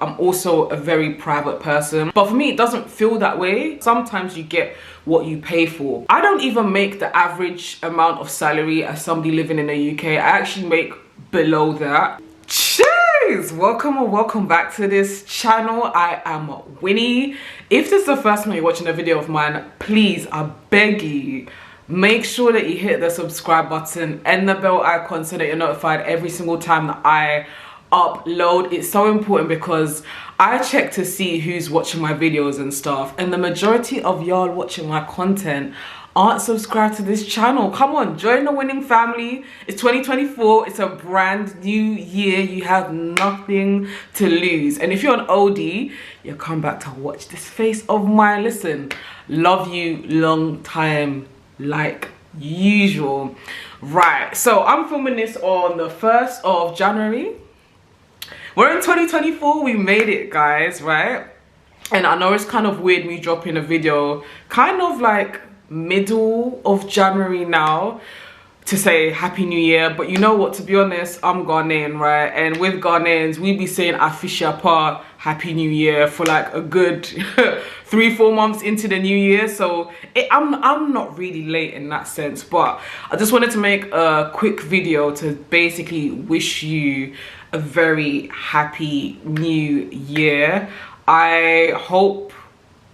I'm also a very private person, but for me it doesn't feel that way. Sometimes you get what you pay for. I don't even make the average amount of salary as somebody living in the UK. I actually make below that. Cheers! Welcome or welcome back to this channel. I am Winnie. If this is the first time you're watching a video of mine, please, I beg you, make sure that you hit the subscribe button and the bell icon so that you're notified every single time that I upload. It's so important because I check to see who's watching my videos and stuff, and the majority of y'all watching my content aren't subscribed to this channel. Come on, join the winning family. It's 2024. It's a brand new year. You have nothing to lose, and if you're an oldie, you come back to watch this face of mine. Listen, love you long time like usual. Right, so I'm filming this on the 1st of January. We're in 2024, we made it, guys, right? And I know it's kind of weird me dropping a video kind of like middle of January now to say Happy New Year, but you know what, to be honest, I'm Ghanaian, right? And with Ghanaians, we be saying Afishapa Happy New Year for like a good 3-4 months into the new year, so I'm not really late in that sense. But I just wanted to make a quick video to basically wish you a very happy new year. I hope,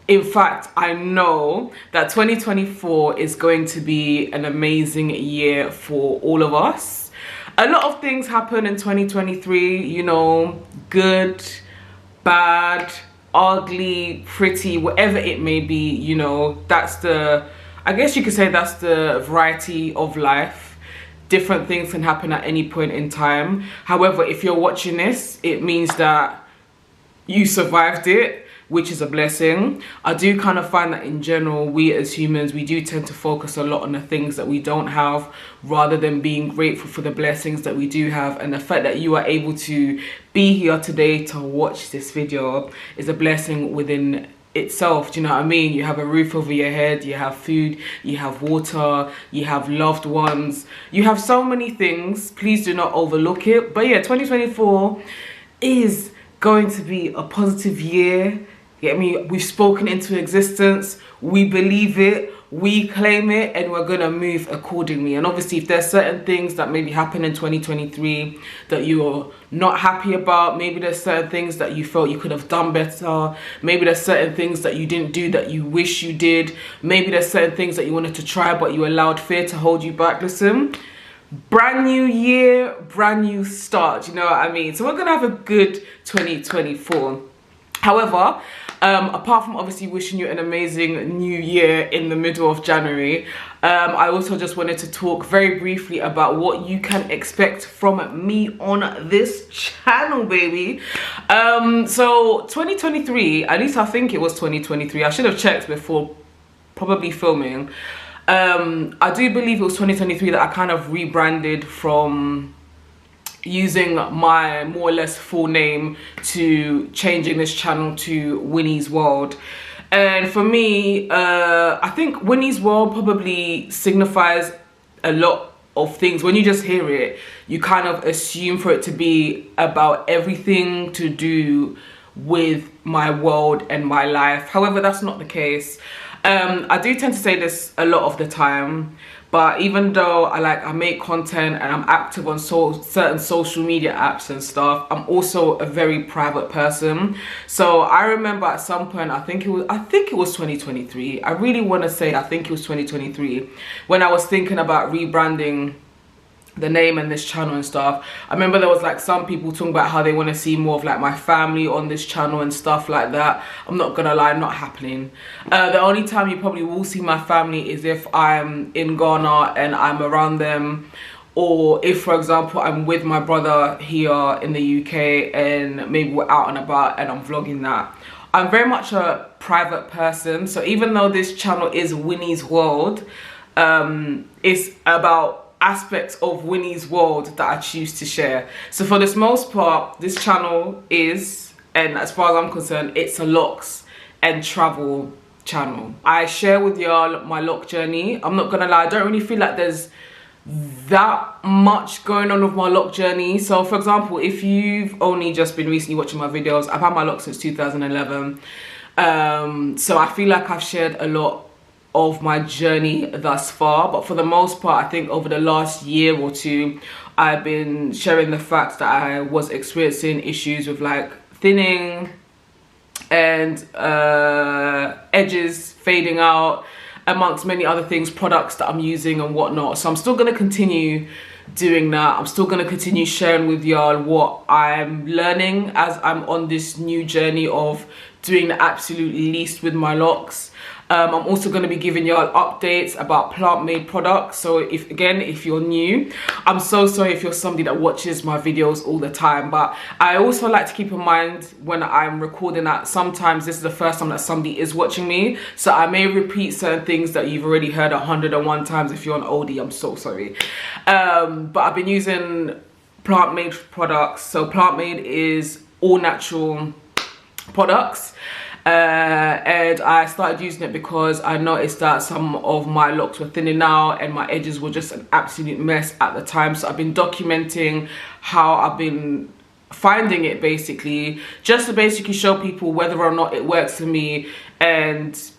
in fact, I know that 2024 is going to be an amazing year for all of us. A lot of things happen in 2023, you know, good, bad, ugly, pretty, whatever it may be, you know, that's the, I guess you could say that's the variety of life. Different things can happen at any point in time. However, if you're watching this, it means that you survived it, which is a blessing. I do kind of find that in general, we as humans, we do tend to focus a lot on the things that we don't have rather than being grateful for the blessings that we do have. And the fact that you are able to be here today to watch this video is a blessing within itself. Do you know what I mean? You have a roof over your head, you have food, you have water, you have loved ones, you have so many things. Please do not overlook it. But yeah, 2024 is going to be a positive year. Get me? We've spoken into existence, we believe it, we claim it, and we're gonna move accordingly. And obviously, if there's certain things that maybe happen in 2023 that you're not happy about, maybe there's certain things that you felt you could have done better, maybe there's certain things that you didn't do that you wish you did, maybe there's certain things that you wanted to try but you allowed fear to hold you back. Listen, brand new year, brand new start, you know what I mean? So we're gonna have a good 2024. However, apart from obviously wishing you an amazing new year in the middle of January, I also just wanted to talk very briefly about what you can expect from me on this channel, baby. So 2023, at least I think it was 2023, I should have checked before probably filming. I do believe it was 2023 that I kind of rebranded from using my more or less full name to changing this channel to Winnie's World. And for me, I think Winnie's World probably signifies a lot of things. When you just hear it, you kind of assume for it to be about everything to do with my world and my life. However, that's not the case. I do tend to say this a lot of the time, but even though I make content and I'm active on certain social media apps and stuff, I'm also a very private person. So I remember at some point, I think it was 2023. I really want to say I think it was 2023 when I was thinking about rebranding the name and this channel and stuff. I remember there was like some people talking about how they want to see more of like my family on this channel and stuff like that. I'm not gonna lie, not happening. The only time you probably will see my family is if I'm in Ghana and I'm around them, or if, for example, I'm with my brother here in the UK and maybe we're out and about and I'm vlogging that. I'm very much a private person, so even though this channel is Winnie's World, it's about aspects of Winnie's World that I choose to share. So for this most part, this channel is, and as far as I'm concerned, it's a locks and travel channel. I share with y'all my lock journey. I'm not gonna lie, I don't really feel like there's that much going on with my lock journey. So for example, if you've only just been recently watching my videos, I've had my lock since 2011. So I feel like I've shared a lot of my journey thus far, but for the most part, I think over the last year or two, I've been sharing the fact that I was experiencing issues with like thinning and edges fading out, amongst many other things, products that I'm using and whatnot. So I'm still going to continue doing that. I'm still going to continue sharing with y'all what I'm learning as I'm on this new journey of doing the absolute least with my locks. I'm also going to be giving y'all updates about plant-made products. So if you're new, I'm so sorry if you're somebody that watches my videos all the time, but I also like to keep in mind when I'm recording that sometimes this is the first time that somebody is watching me, so I may repeat certain things that you've already heard 101 times. If you're an oldie, I'm so sorry. But I've been using plant-made products. So plant-made is all natural products. And I started using it because I noticed that some of my locks were thinning out and my edges were just an absolute mess at the time. So I've been documenting how I've been finding it, basically, just to basically show people whether or not it works for me, and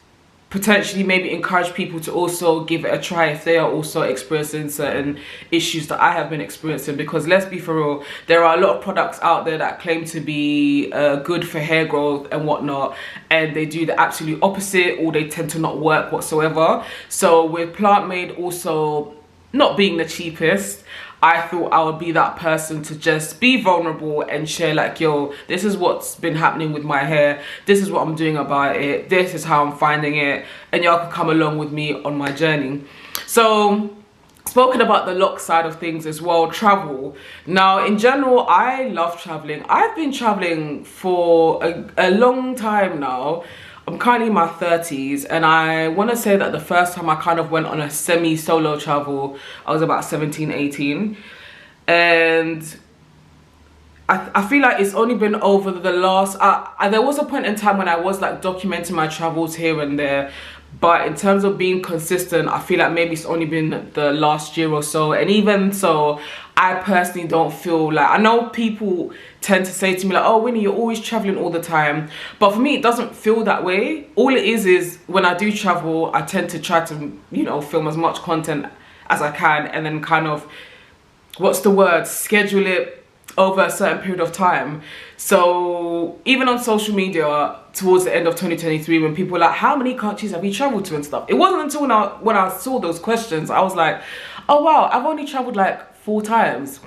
potentially maybe encourage people to also give it a try if they are also experiencing certain issues that I have been experiencing. Because let's be for real, there are a lot of products out there that claim to be good for hair growth and whatnot, and they do the absolute opposite, or they tend to not work whatsoever. So with plant-made also not being the cheapest, I thought I would be that person to just be vulnerable and share like, yo, this is what's been happening with my hair, this is what I'm doing about it, this is how I'm finding it, and y'all can come along with me on my journey. So spoken about the lock side of things as well, travel. Now in general, I love traveling. I've been traveling for a long time now. I'm currently in my 30s, and I want to say that the first time I kind of went on a semi-solo travel, I was about 17, 18. And I feel like it's only been over the last... there was a point in time when I was like documenting my travels here and there, but in terms of being consistent, I feel like maybe it's only been the last year or so. And even so, I personally don't feel like... I know people tend to say to me like, oh Winnie, you're always traveling all the time, but for me it doesn't feel that way. All it is when I do travel, I tend to try to, you know, film as much content as I can, and then kind of, what's the word, schedule it over a certain period of time. So even on social media towards the end of 2023, when people were like, how many countries have you traveled to and stuff, it wasn't until when I saw those questions, I was like, oh wow, I've only traveled like 4 times.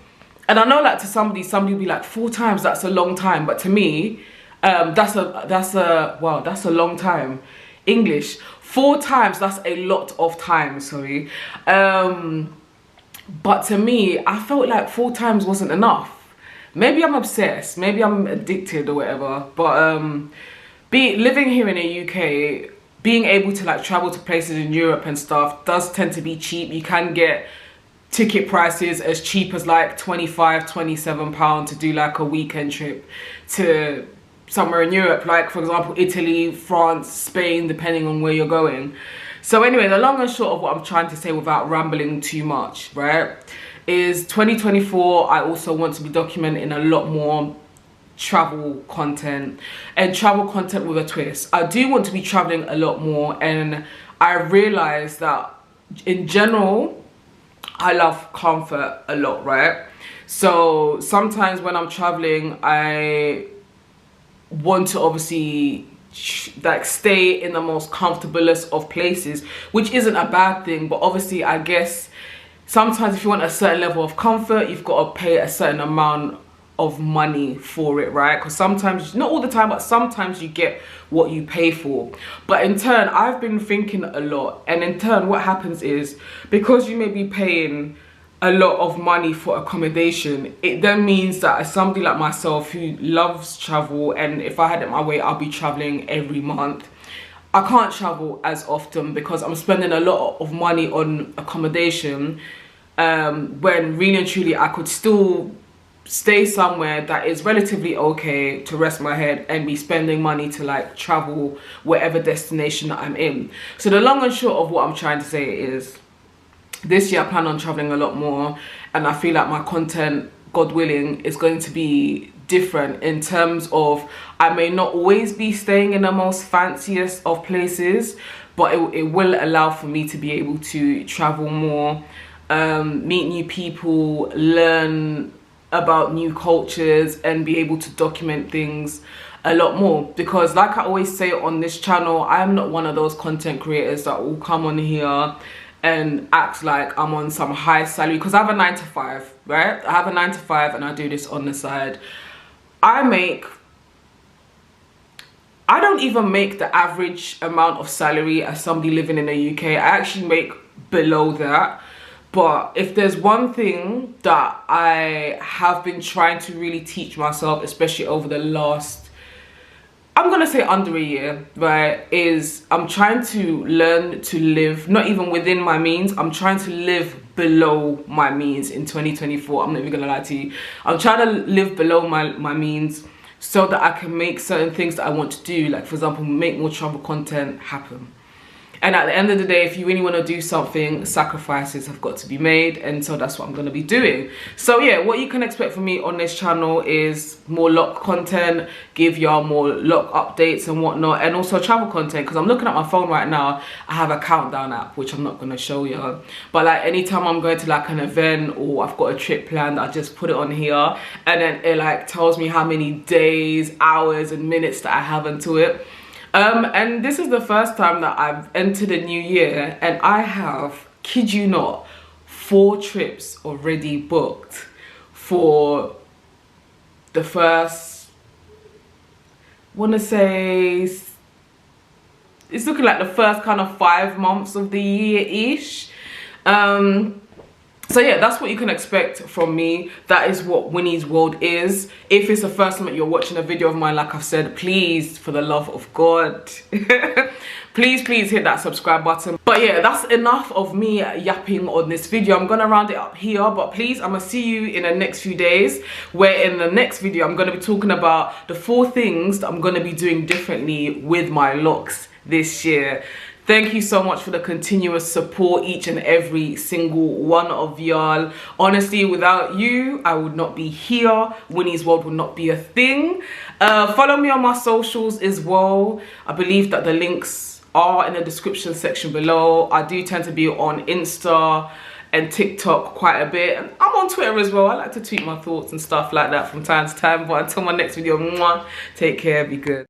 And I know like to somebody will be like, 4 times, that's a long time. But to me, that's a long time. English, 4 times, that's a lot of time, sorry. But to me, I felt like 4 times wasn't enough. Maybe I'm obsessed, maybe I'm addicted or whatever. But living here in the UK, being able to like travel to places in Europe and stuff does tend to be cheap. You can get ticket prices as cheap as like £25–27 to do like a weekend trip to somewhere in Europe, like for example Italy, France, Spain, depending on where you're going. So anyway, the long and short of what I'm trying to say without rambling too much, right, is 2024 I also want to be documenting a lot more travel content, and travel content with a twist. I do want to be traveling a lot more, and I realized that in general I love comfort a lot, right? So sometimes when I'm traveling, I want to obviously like stay in the most comfortablest of places, which isn't a bad thing, but obviously I guess sometimes if you want a certain level of comfort, you've got to pay a certain amount of money for it, right? Because sometimes, not all the time, but sometimes you get what you pay for. But in turn, I've been thinking a lot, and in turn what happens is, because you may be paying a lot of money for accommodation, it then means that as somebody like myself who loves travel, and if I had it my way, I'll be traveling every month, I can't travel as often because I'm spending a lot of money on accommodation, when really and truly I could still stay somewhere that is relatively okay to rest my head and be spending money to like travel whatever destination that I'm in. So the long and short of what I'm trying to say is, this year I plan on traveling a lot more, and I feel like my content, God willing, is going to be different in terms of I may not always be staying in the most fanciest of places, but it will allow for me to be able to travel more, meet new people, learn about new cultures, and be able to document things a lot more. Because like I always say on this channel, I'm not one of those content creators that will come on here and act like I'm on some high salary, because I have a 9 to 5, right? I have a 9 to 5 and I do this on the side. I don't even make the average amount of salary as somebody living in the UK. I actually make below that. But if there's one thing that I have been trying to really teach myself, especially over the last, I'm gonna say under a year, right, is I'm trying to learn to live, not even within my means, I'm trying to live below my means in 2024. I'm not even gonna lie to you. I'm trying to live below my means so that I can make certain things that I want to do, like for example, make more travel content happen. And at the end of the day, if you really want to do something, sacrifices have got to be made, and so that's what I'm going to be doing. So yeah, what you can expect from me on this channel is more lock content, give y'all more lock updates and whatnot, and also travel content, because I'm looking at my phone right now, I have a countdown app, which I'm not going to show y'all. But like anytime I'm going to like an event or I've got a trip planned, I just put it on here, and then it like tells me how many days, hours and minutes that I have into it. And this is the first time that I've entered a new year, and I have, kid you not, 4 trips already booked for the first, want to say, it's looking like the first kind of 5 months of the year-ish. So yeah, that's what you can expect from me. That is what Wini's World is. If it's the first time that you're watching a video of mine, like I've said, please, for the love of God, please hit that subscribe button. But yeah, that's enough of me yapping on this video. I'm gonna round it up here, but please, I'm gonna see you in the next few days, where in the next video I'm gonna be talking about the 4 things that I'm gonna be doing differently with my locks this year. Thank you so much for the continuous support, each and every single one of y'all. Honestly, without you, I would not be here. Wini's World would not be a thing. Follow me on my socials as well. I believe that the links are in the description section below. I do tend to be on Insta and TikTok quite a bit. And I'm on Twitter as well. I like to tweet my thoughts and stuff like that from time to time. But until my next video, mwah, take care, be good.